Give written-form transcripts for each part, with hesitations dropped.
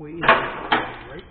way in right.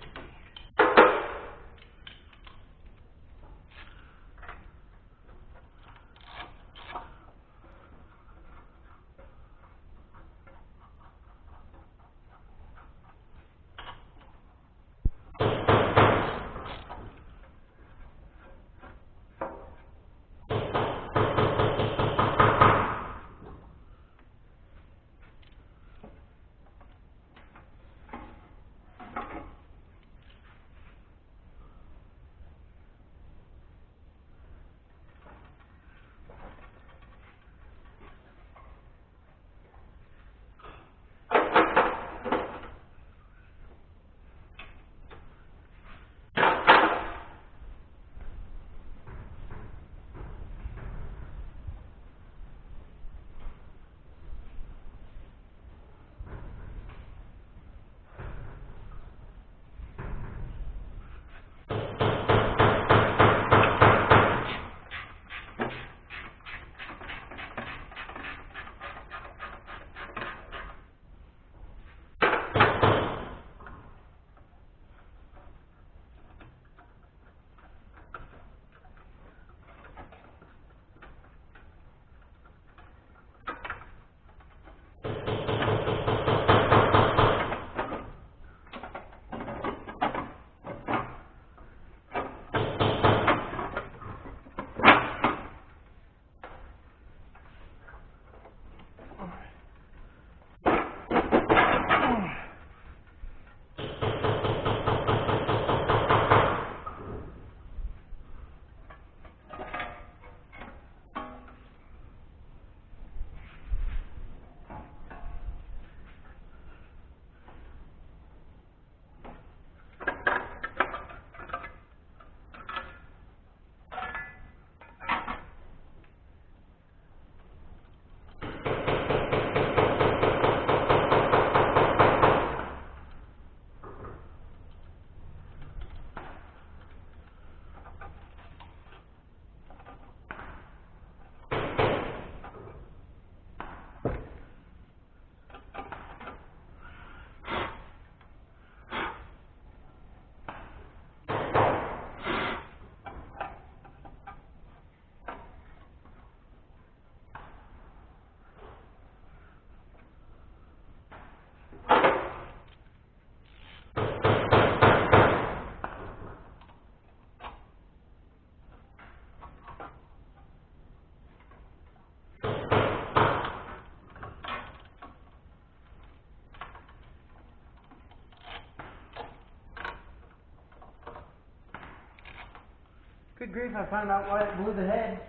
Good grief, I found out why it blew the head.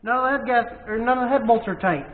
None of the head bolts are tight.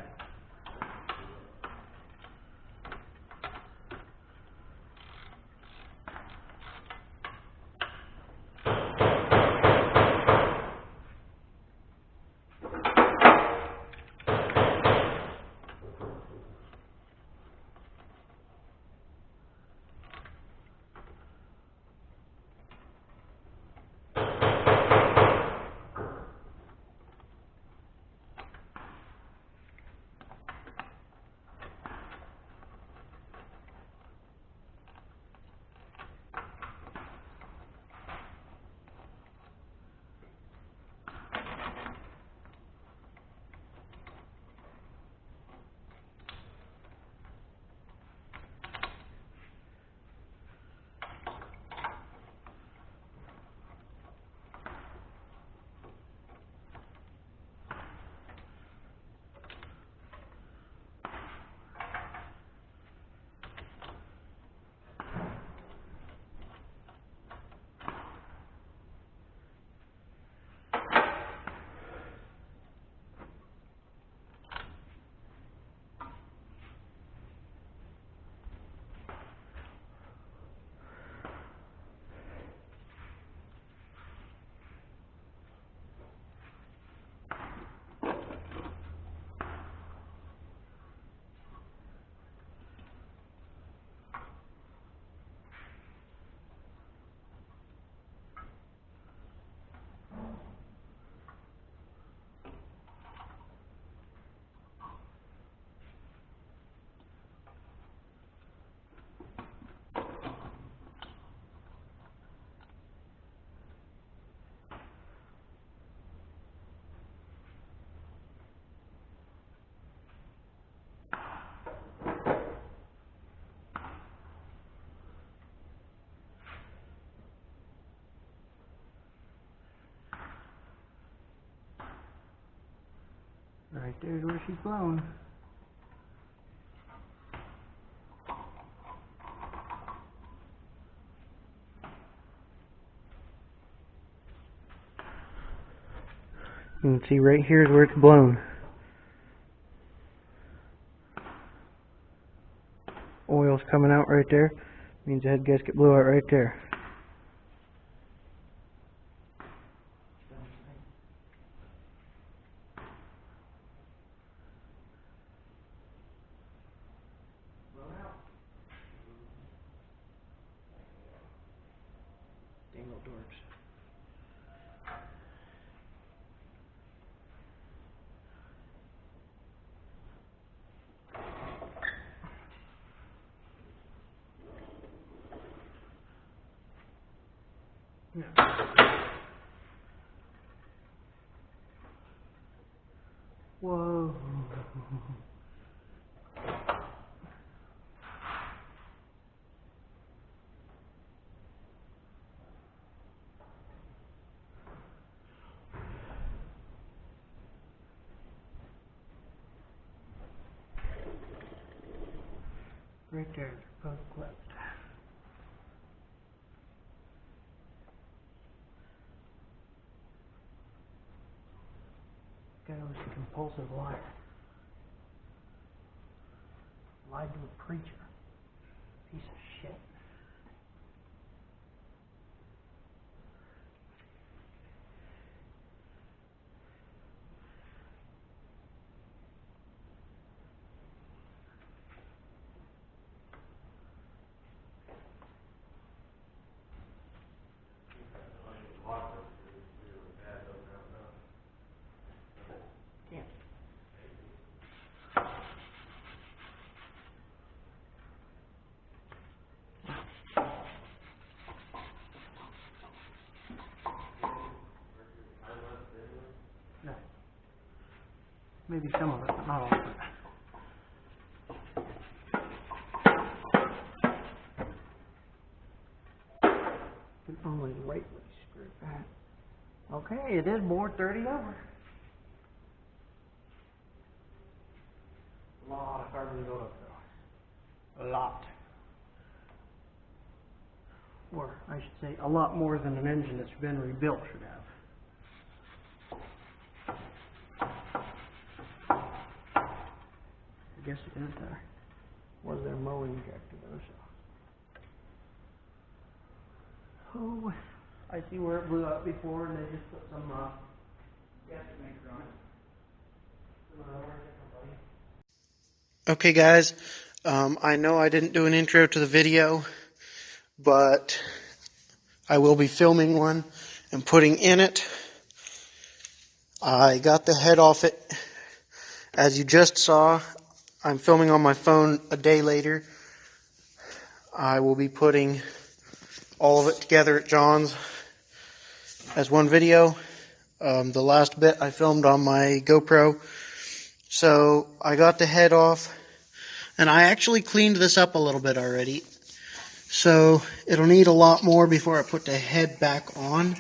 Right there's where she's blown. You can see right here is where it's blown. Oil's coming out right there. Means the head gasket blew out right there. Dang old dorks. Yeah. Whoa. Right there, both clipped. Guy was a compulsive liar. Lied to a preacher. Piece of shit. No. Maybe some of it, but not all of it. Can only lightly screw that. Okay, it is more 30 over. A lot of carbon built up though. A lot. Or I should say a lot more than an engine that's been rebuilt should have. I guess it is there. Was there mowing injector though, so. Oh, I see where it blew out before and they just put some gasket maker on it. Okay guys, I know I didn't do an intro to the video, but I will be filming one and putting in it. I got the head off it. As you just saw, I'm filming on my phone a day later. I will be putting all of it together at John's as one video. The last bit I filmed on my GoPro. So I got the head off, and I actually cleaned this up a little bit already. So it'll need a lot more before I put the head back on.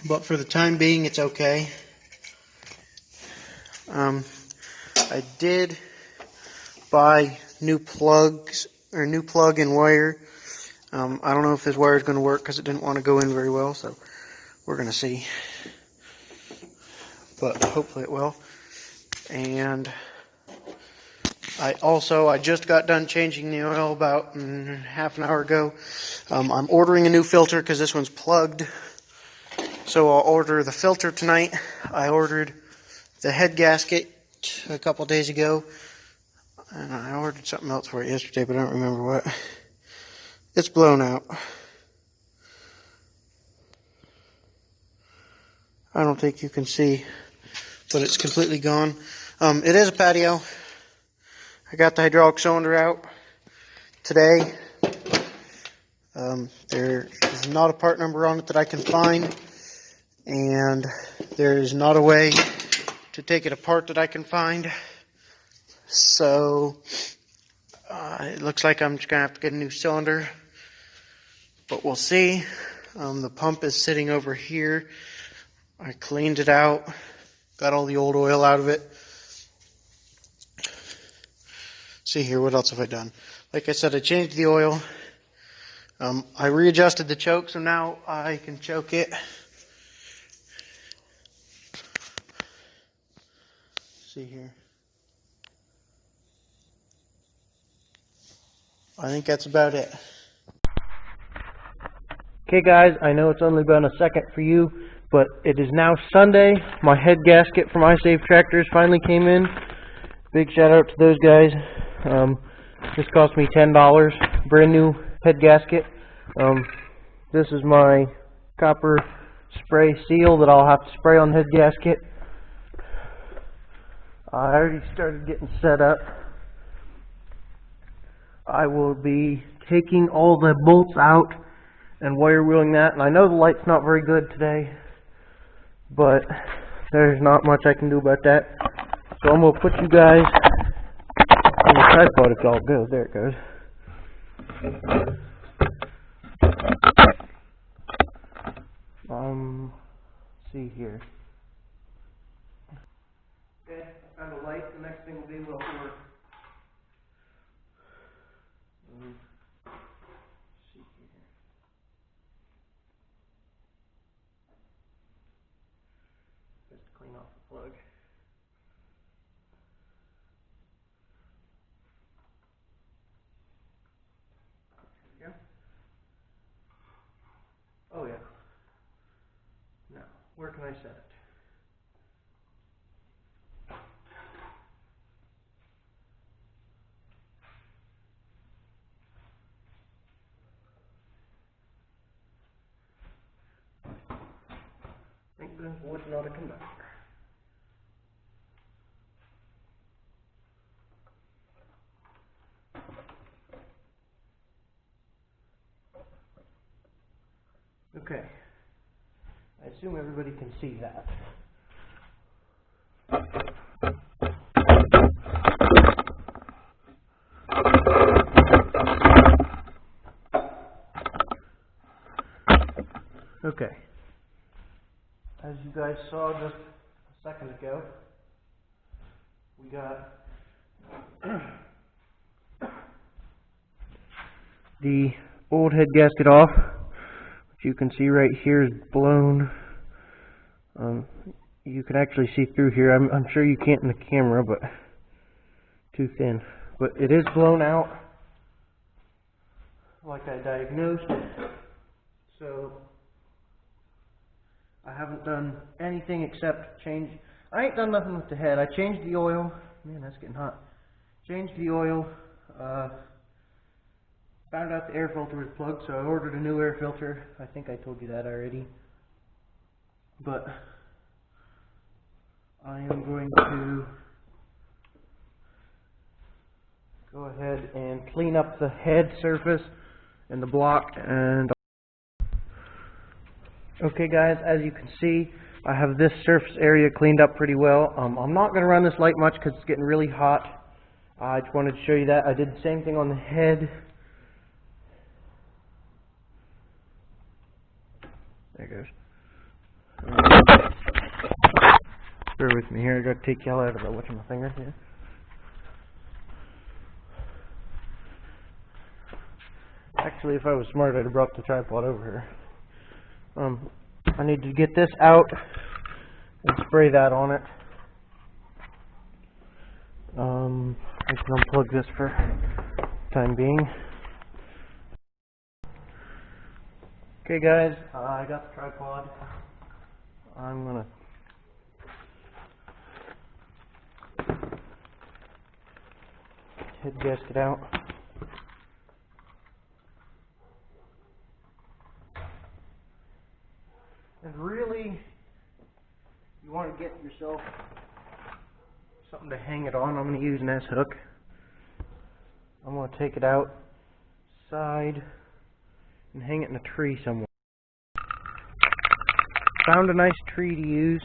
But for the time being, it's okay. I did buy new plugs, or new plug and wire. I don't know if this wire is going to work because it didn't want to go in very well, so we're going to see. But hopefully it will. And I just got done changing the oil about half an hour ago. I'm ordering a new filter because this one's plugged. So I'll order the filter tonight. I ordered the head gasket a couple days ago. And I ordered something else for it yesterday, but I don't remember what. It's blown out. I don't think you can see, but it's completely gone. It is a patio. I got the hydraulic cylinder out today. There is not a part number on it that I can find, and there is not a way to take it apart that I can find. So it looks like I'm just going to have to get a new cylinder, but we'll see. The pump is sitting over here. I cleaned it out. Got all the old oil out of it. See here, what else have I done? Like I said, I changed the oil. I readjusted the choke, so now I can choke it. See here. I think that's about it. Okay guys, I know it's only been a second for you, but it is now Sunday. My head gasket from iSave Tractors finally came in. Big shout out to those guys. This cost me $10, brand new head gasket. This is my copper spray seal that I'll have to spray on the head gasket. I already started getting set up. I will be taking all the bolts out and wire wheeling that, and I know the light's not very good today, but there's not much I can do about that. So I'm going to put you guys on the tripod if y'all go. There it goes. See here. Okay, I have a light. The next thing will be we'll work. See here. Just clean off the plug. There we go. Oh yeah. Now, where can I set it? Thank goodness wood's not a conductor. Okay. I assume everybody can see that. Okay. As you guys saw just a second ago, we got the old head gasket off, which you can see right here is blown. You can actually see through here. I'm sure you can't in the camera, but too thin. But it is blown out, like I diagnosed. So I haven't done anything except change. I ain't done nothing with the head. I changed the oil. Man, that's getting hot. Changed the oil. Found out the air filter was plugged, so I ordered a new air filter. I think I told you that already. But I am going to go ahead and clean up the head surface and the block. And okay guys, as you can see, I have this surface area cleaned up pretty well. I'm not going to run this light much because it's getting really hot. I just wanted to show you that. I did the same thing on the head. There it goes. Bear with me here. I got to take y'all out of the what's my finger here. Actually, if I was smart, I'd have brought the tripod over here. I need to get this out and spray that on it. I can unplug this for the time being. Okay guys, I got the tripod. I'm gonna head gasket out. And really, you want to get yourself something to hang it on. I'm going to use an S-hook. I'm going to take it outside and hang it in a tree somewhere. Found a nice tree to use.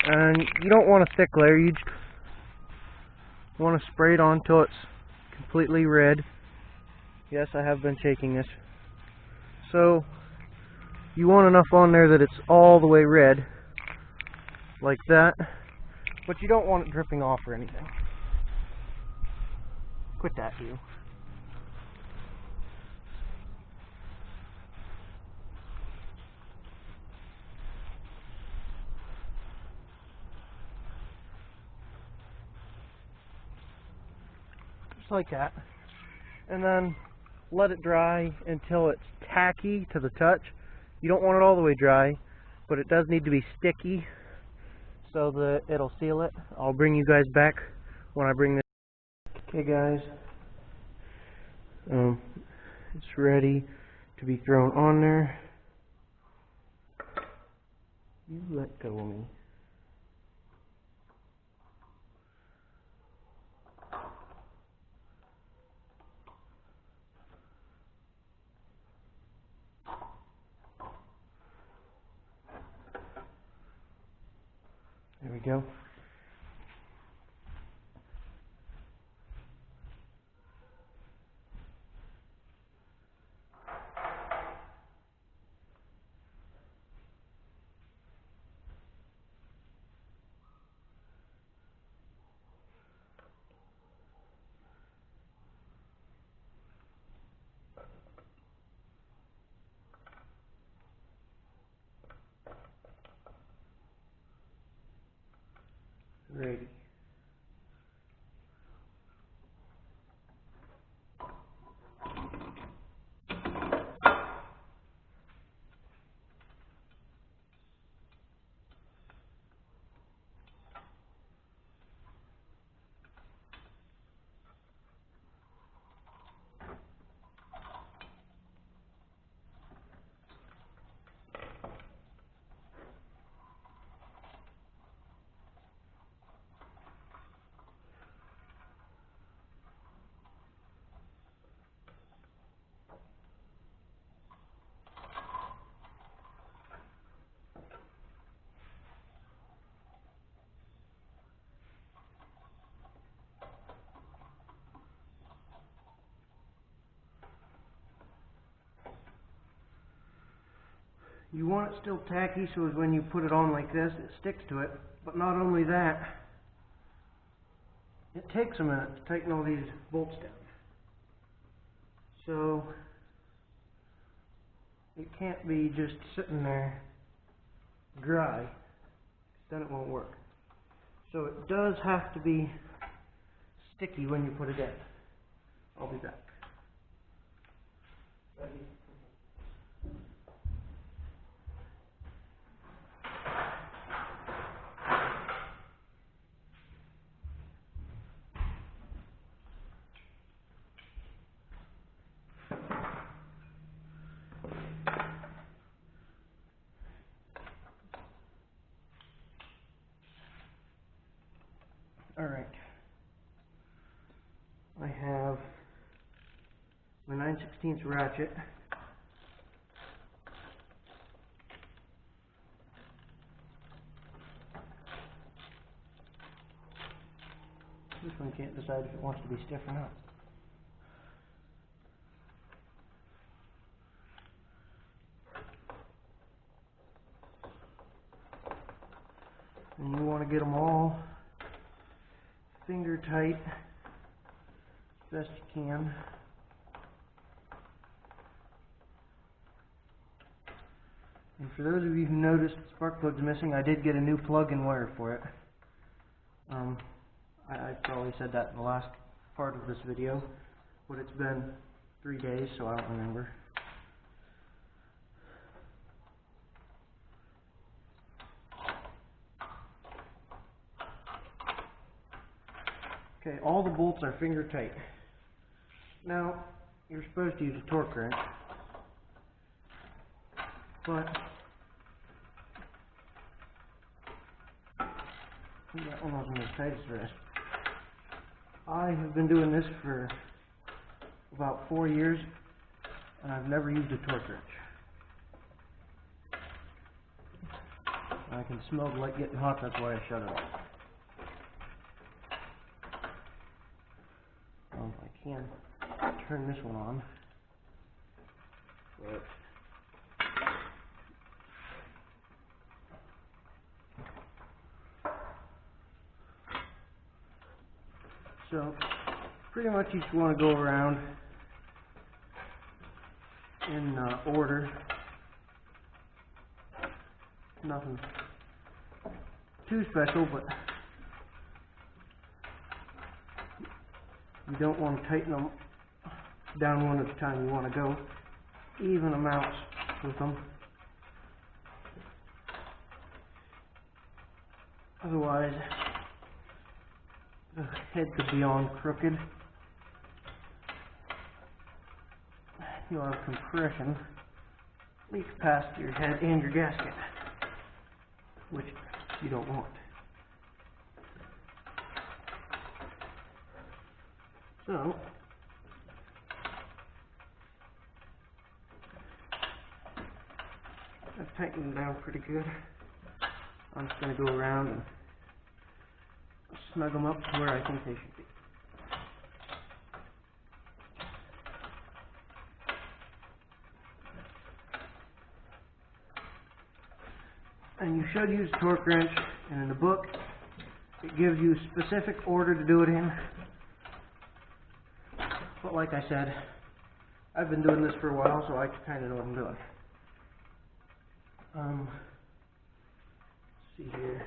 And you don't want a thick layer. You just want to spray it on until it's completely red. Yes, I have been shaking this. So you want enough on there that it's all the way red. like that, but you don't want it dripping off or anything. Quit that, you. Just like that. And then let it dry until it's tacky to the touch. You don't want it all the way dry, but it does need to be sticky so that it'll seal it. I'll bring you guys back when I bring this. Okay guys, it's ready to be thrown on there. You let go of me. There we go. Ready. You want it still tacky so as when you put it on like this, it sticks to it. But not only that, it takes a minute to tighten all these bolts down. So it can't be just sitting there dry, then it won't work. So it does have to be sticky when you put it in. I'll be back. Ready? Alright, I have my 9/16 ratchet. This one can't decide if it wants to be stiff or not. And you want to get them all finger tight as best you can. And for those of you who noticed the spark plug's missing, I did get a new plug and wire for it. I probably said that in the last part of this video, but it's been 3 days, so I don't remember. Okay, all the bolts are finger tight. Now, you're supposed to use a torque wrench, but that one wasn't as tight as the rest. I have been doing this for about 4 years, and I've never used a torque wrench. I can smell the light getting hot, that's why I shut it off. I can turn this one on, but So pretty much you just want to go around in order. Nothing too special, but you don't want to tighten them down one at a time. You want to go even amounts with them. Otherwise, the head could be on crooked. You'll have compression leak past your head and your gasket, which you don't want. So, I've tightened them down pretty good. I'm just going to go around and snug them up to where I think they should be. And you should use a torque wrench, and in the book it gives you a specific order to do it in. But like I said, I've been doing this for a while, so I kind of know what I'm doing. Let's see here.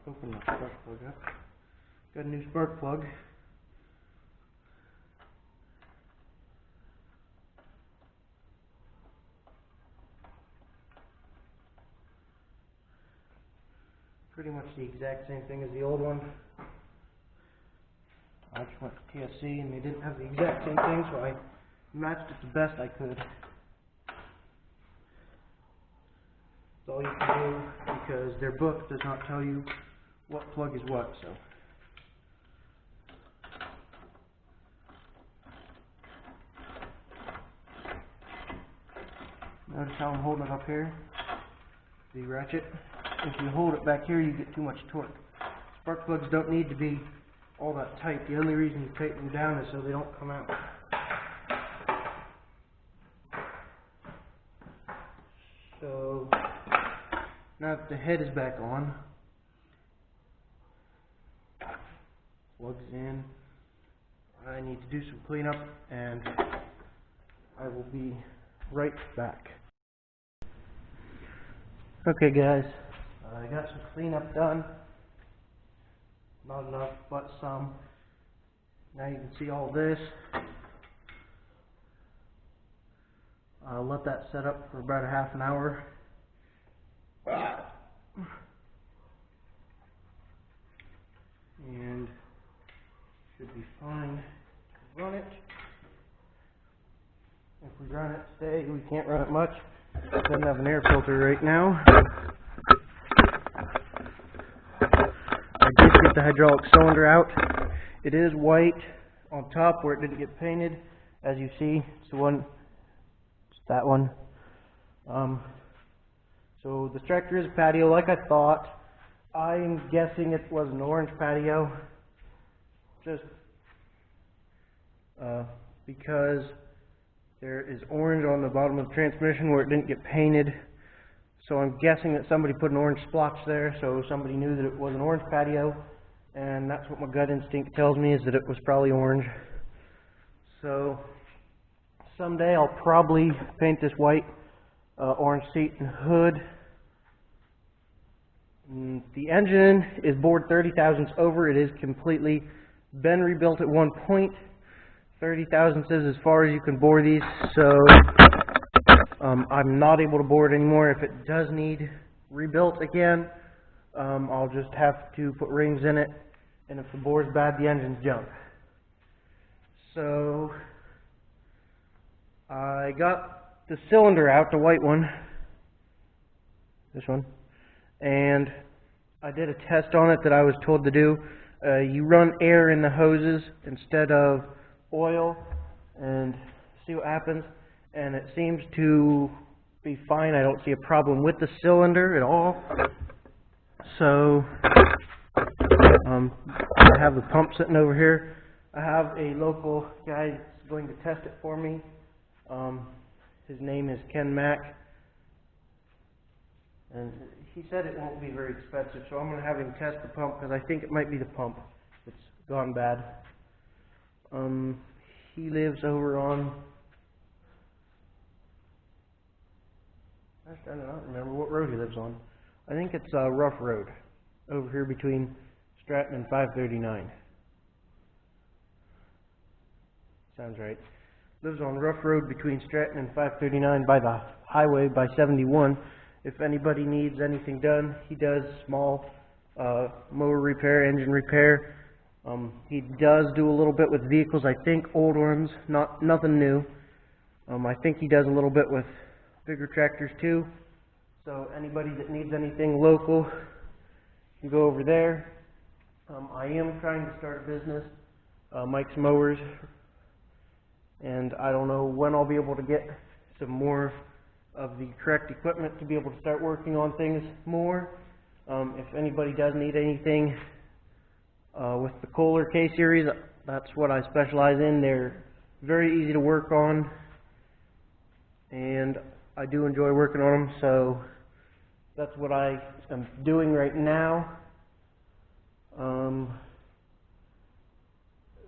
Open the spark plug up. Got a new spark plug. Pretty much the exact same thing as the old one. I just went to TSC and they didn't have the exact same thing, so I matched it the best I could. That's all you can do, because their book does not tell you what plug is what, so. Notice how I'm holding it up here, the ratchet. If you hold it back here, you get too much torque. Spark plugs don't need to be all that tight. The only reason you tighten them down is so they don't come out. So now that the head is back on, plugs in, I need to do some cleanup, and I will be right back. Okay guys, I got some cleanup done. Not enough, but some. Now you can see all this. I'll let that set up for about a half an hour. And should be fine to run it. If we run it today, we can't run it much. It doesn't have an air filter right now. I did get the hydraulic cylinder out. It is white on top where it didn't get painted. As you see, it's the one, it's that one. So the tractor is a patio like I thought. I'm guessing it was an orange patio. Just because there is orange on the bottom of the transmission where it didn't get painted. So I'm guessing that somebody put an orange splotch there, so somebody knew that it was an orange patio, and that's what my gut instinct tells me, is that it was probably orange. So someday I'll probably paint this white, orange seat and hood. The engine is bored 30 thousandths over. It is completely been rebuilt at one point. 30 thousandths is as far as you can bore these, so I'm not able to bore it anymore. If it does need rebuilt again, I'll just have to put rings in it, and if the bore's bad, the engine's junk. So I got the cylinder out, the white one, this one, and I did a test on it that I was told to do. You run air in the hoses instead of oil and see what happens, and it seems to be fine. I don't see a problem with the cylinder at all. So I have the pump sitting over here. I have a local guy that's going to test it for me. His name is Ken Mack, And he said it won't be very expensive, so I'm going to have him test the pump because I think it might be the pump that's gone bad. He lives over on, I don't remember what road he lives on. I think it's Rough Road, over here between Stratton and 539. Sounds right. Lives on Rough Road between Stratton and 539 by the highway by 71. If anybody needs anything done, he does small mower repair, engine repair. He does do a little bit with vehicles, I think old ones, nothing new. I think he does a little bit with bigger tractors too. So anybody that needs anything local can go over there. I am trying to start a business, Mike's Mowers, and I don't know when I'll be able to get some more of the correct equipment to be able to start working on things more. If anybody does need anything with the Kohler K series, that's what I specialize in. They're very easy to work on, and I do enjoy working on them, so that's what I am doing right now.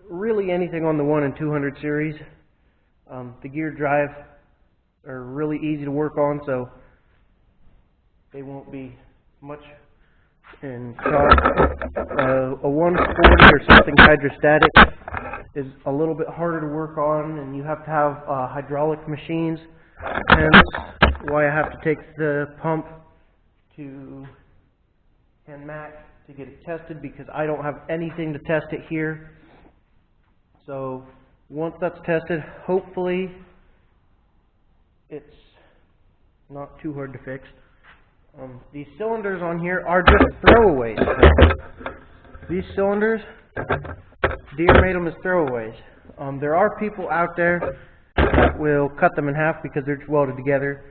Really anything on the 1 and 200 series. The gear drive are really easy to work on, so they won't be much in cost. A 140 or something hydrostatic is a little bit harder to work on, and you have to have hydraulic machines. Hence why I have to take the pump to Ken Mac to get it tested, because I don't have anything to test it here. So once that's tested, hopefully it's not too hard to fix. These cylinders on here are just throwaways. These cylinders, Deere made them as throwaways. There are people out there that will cut them in half because they're just welded together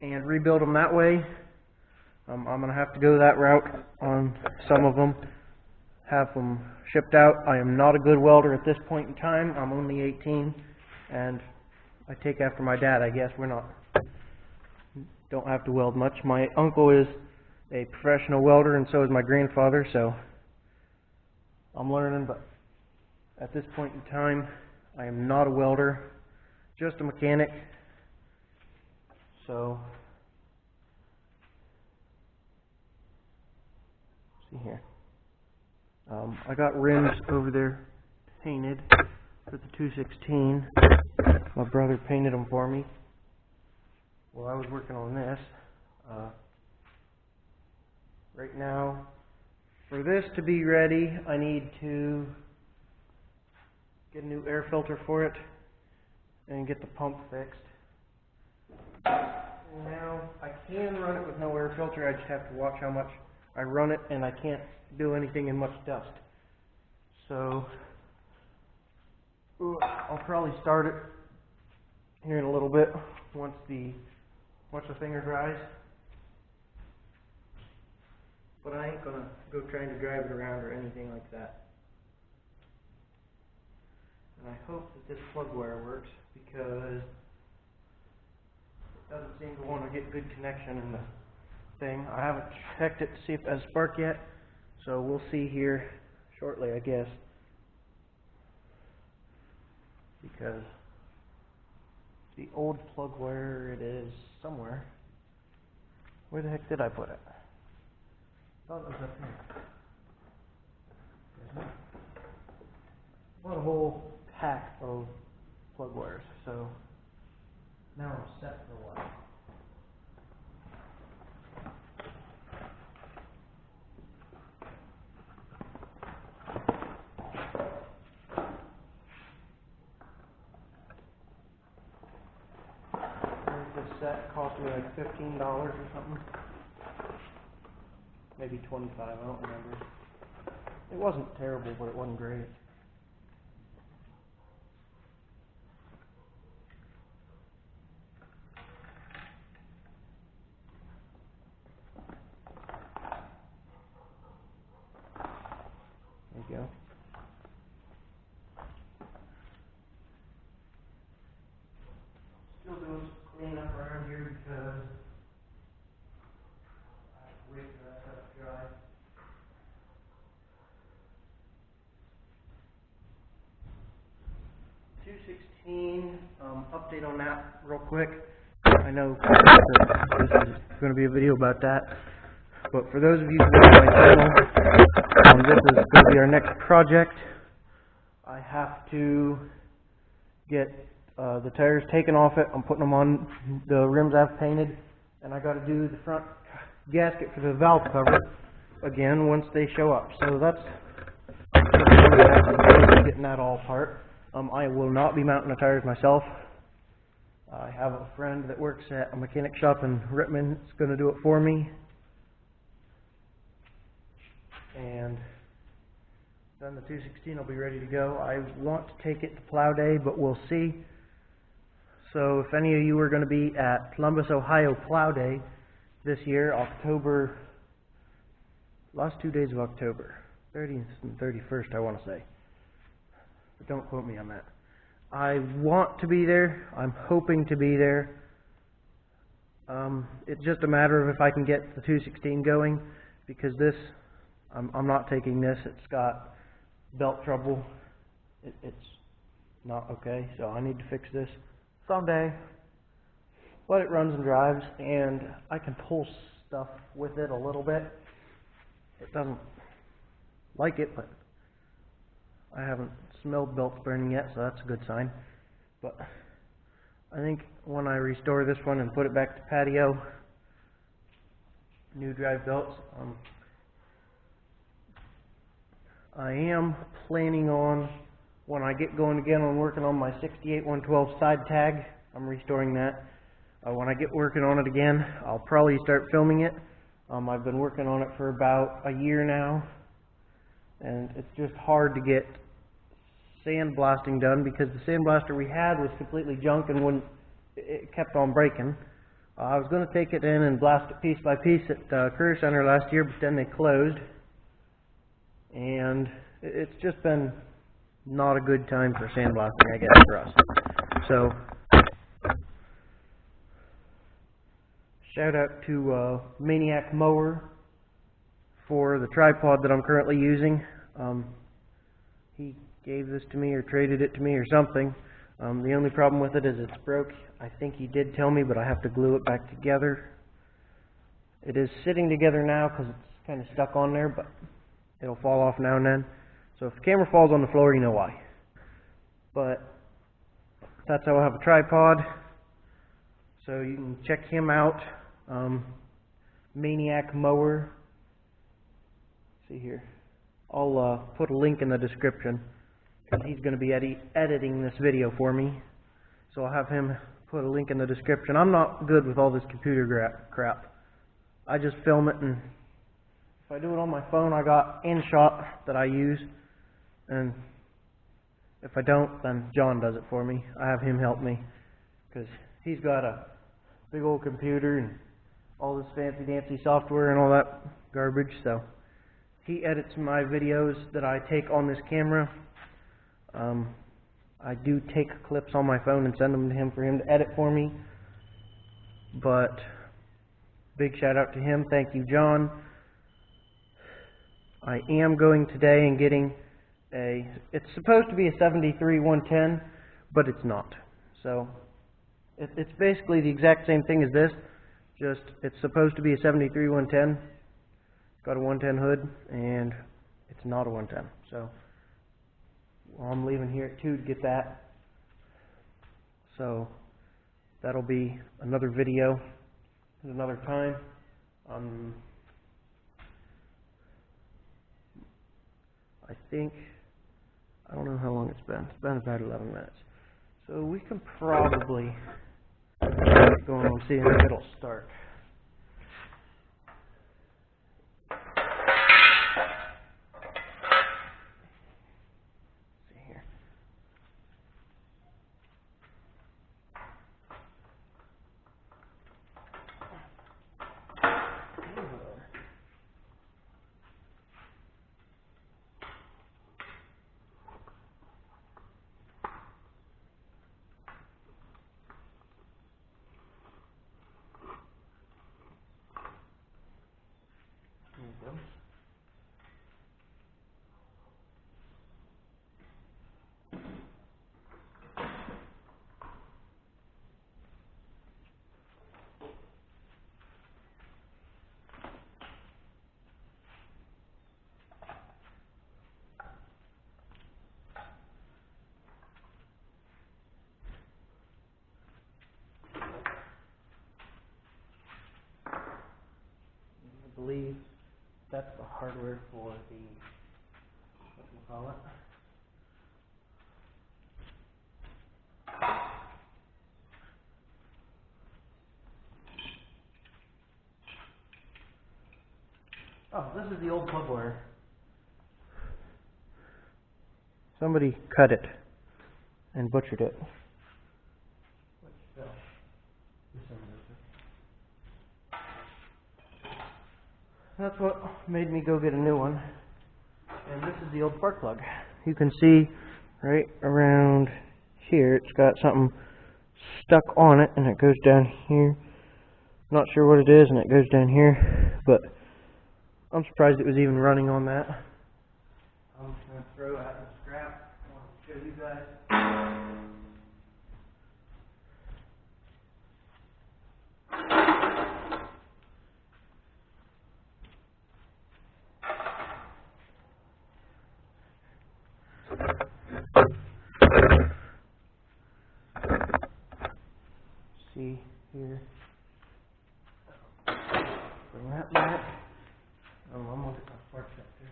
and rebuild them that way. I'm going to have to go that route on some of them, have them shipped out. I am not a good welder at this point in time. I'm only 18, and I take after my dad, I guess. Don't have to weld much. My uncle is a professional welder, and so is my grandfather, so I'm learning, but at this point in time, I am not a welder, just a mechanic. So, see here. I got rims over there painted for the 216. My brother painted them for me while I was working on this. Right now, for this to be ready, I need to get a new air filter for it and get the pump fixed. Now, I can run it with no air filter. I just have to watch how much I run it, and I can't do anything in much dust. So, I'll probably start it here in a little bit once the finger dries. But I ain't gonna go trying to drive it around or anything like that. And I hope that this plug wire works, because it doesn't seem to want to get good connection in the thing. I haven't checked it to see if it has spark yet, so we'll see here shortly, I guess. Because the old plug wire, it is somewhere. Where the heck did I put it? I thought it was up here. What a whole pack of plug wires. So now I'm set for a while. This set cost me like $15 or something. Maybe 25, I don't remember. It wasn't terrible, but it wasn't great. There you go. Still doing some cleaning up around here because wait for that stuff to dry. Update on that real quick. I know this is going to be a video about that, but for those of you who watch my channel, this is going to be our next project. I have to get the tires taken off it. I'm putting them on the rims I've painted, and I got to do the front gasket for the valve cover again once they show up. So that's getting that all apart. I will not be mounting the tires myself. I have a friend that works at a mechanic shop in Rittman. It's going to do it for me. And then the 216 will be ready to go. I want to take it to plow day, but we'll see. So if any of you are going to be at Columbus, Ohio plow day this year, last 2 days of October, 30th and 31st, I want to say. But don't quote me on that. I want to be there. I'm hoping to be there. It's just a matter of if I can get the 216 going, because this, I'm not taking this. It's got belt trouble. It's not okay, so I need to fix this someday. But it runs and drives, and I can pull stuff with it a little bit. It doesn't like it, but I haven't smelled belts burning yet, so that's a good sign. But I think when I restore this one and put it back to patio, new drive belts, I am planning on, when I get going again on working on my 68 112 side tag, I'm restoring that. When I get working on it again, I'll probably start filming it. I've been working on it for about a year now, and it's just hard to get sandblasting done because the sandblaster we had was completely junk and it kept on breaking. I was going to take it in and blast it piece by piece at Career Center last year, but then they closed, and it's just been not a good time for sandblasting, I guess, for us. So shout out to Maniac Mower for the tripod that I'm currently using. He gave this to me or traded it to me or something. The only problem with it is it's broke. I think he did tell me, but I have to glue it back together. It is sitting together now because it's kind of stuck on there, but it'll fall off now and then. So if the camera falls on the floor, you know why. But that's how I have a tripod. So you can check him out. Maniac Mower. See here. I'll put a link in the description because he's going to be editing this video for me. So I'll have him put a link in the description. I'm not good with all this computer crap. I just film it, and if I do it on my phone, I got InShot that I use, and if I don't, then John does it for me. I have him help me because he's got a big old computer and all this fancy dancy software and all that garbage. So he edits my videos that I take on this camera. I do take clips on my phone and send them to him for him to edit for me. But big shout out to him. Thank you, John. I am going today and getting it's supposed to be a 73 110, but it's not. So it's basically the exact same thing as this, just it's supposed to be a 73 110. Got a 110 hood, and it's not a 110. So I'm leaving here at 2 to get that. So that'll be another video at another time. I don't know how long it's been. It's been about 11 minutes. So we can probably get going on, see if it'll start. them. I believe that's the hardware for the, what do you call it? Oh, this is the old plug wire. Somebody cut it and butchered it. That's what made me go get a new one. And this is the old spark plug. You can see right around here, it's got something stuck on it, and it goes down here. Not sure what it is, and it goes down here, but I'm surprised it was even running on that. I'm just going to throw out the scrap. I want to show you guys. See here. Bring that back. I'm almost at my spark sector.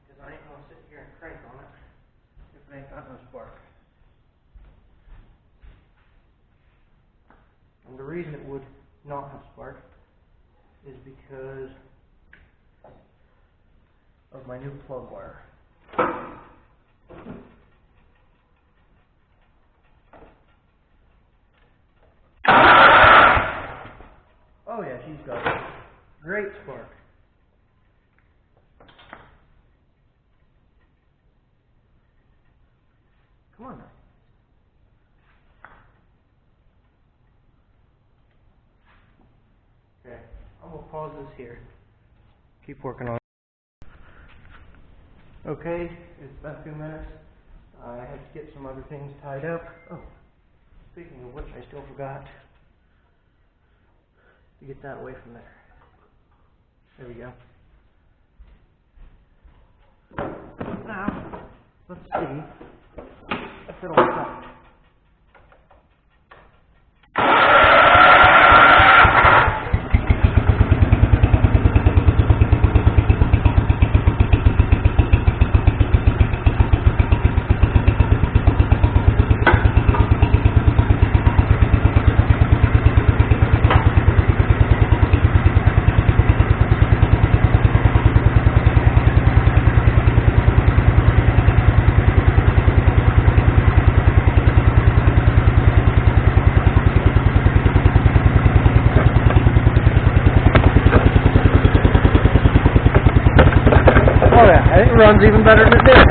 Because I ain't gonna sit here and crank on it if it ain't got no spark. And the reason it would not have spark is because of my new plug wire. Oh yeah, she's got great spark. Come on now. Okay, I'm gonna pause this here. Keep working on it. Okay, it's been 2 minutes. I had to get some other things tied up. Oh, speaking of which, I still forgot to get that away from there. There we go. Now, let's see if it'll start. Oh yeah, I think it runs even better than it did.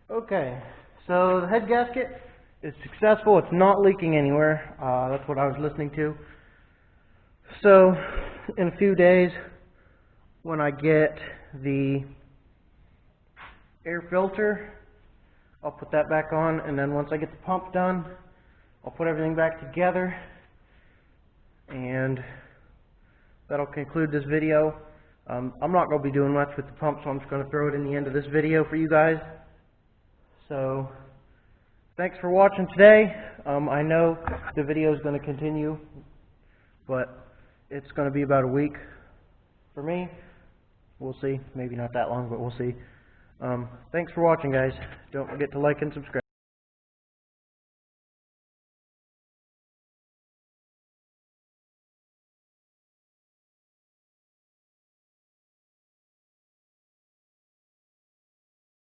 Okay, so the head gasket is successful. It's not leaking anywhere. That's what I was listening to. So, in a few days, when I get the air filter, I'll put that back on, and then once I get the pump done, I'll put everything back together, and that'll conclude this video. I'm not going to be doing much with the pump, so I'm just going to throw it in the end of this video for you guys. So, thanks for watching today. I know the video is going to continue, but it's going to be about a week for me. We'll see. Maybe not that long, but we'll see. Thanks for watching, guys. Don't forget to like and subscribe.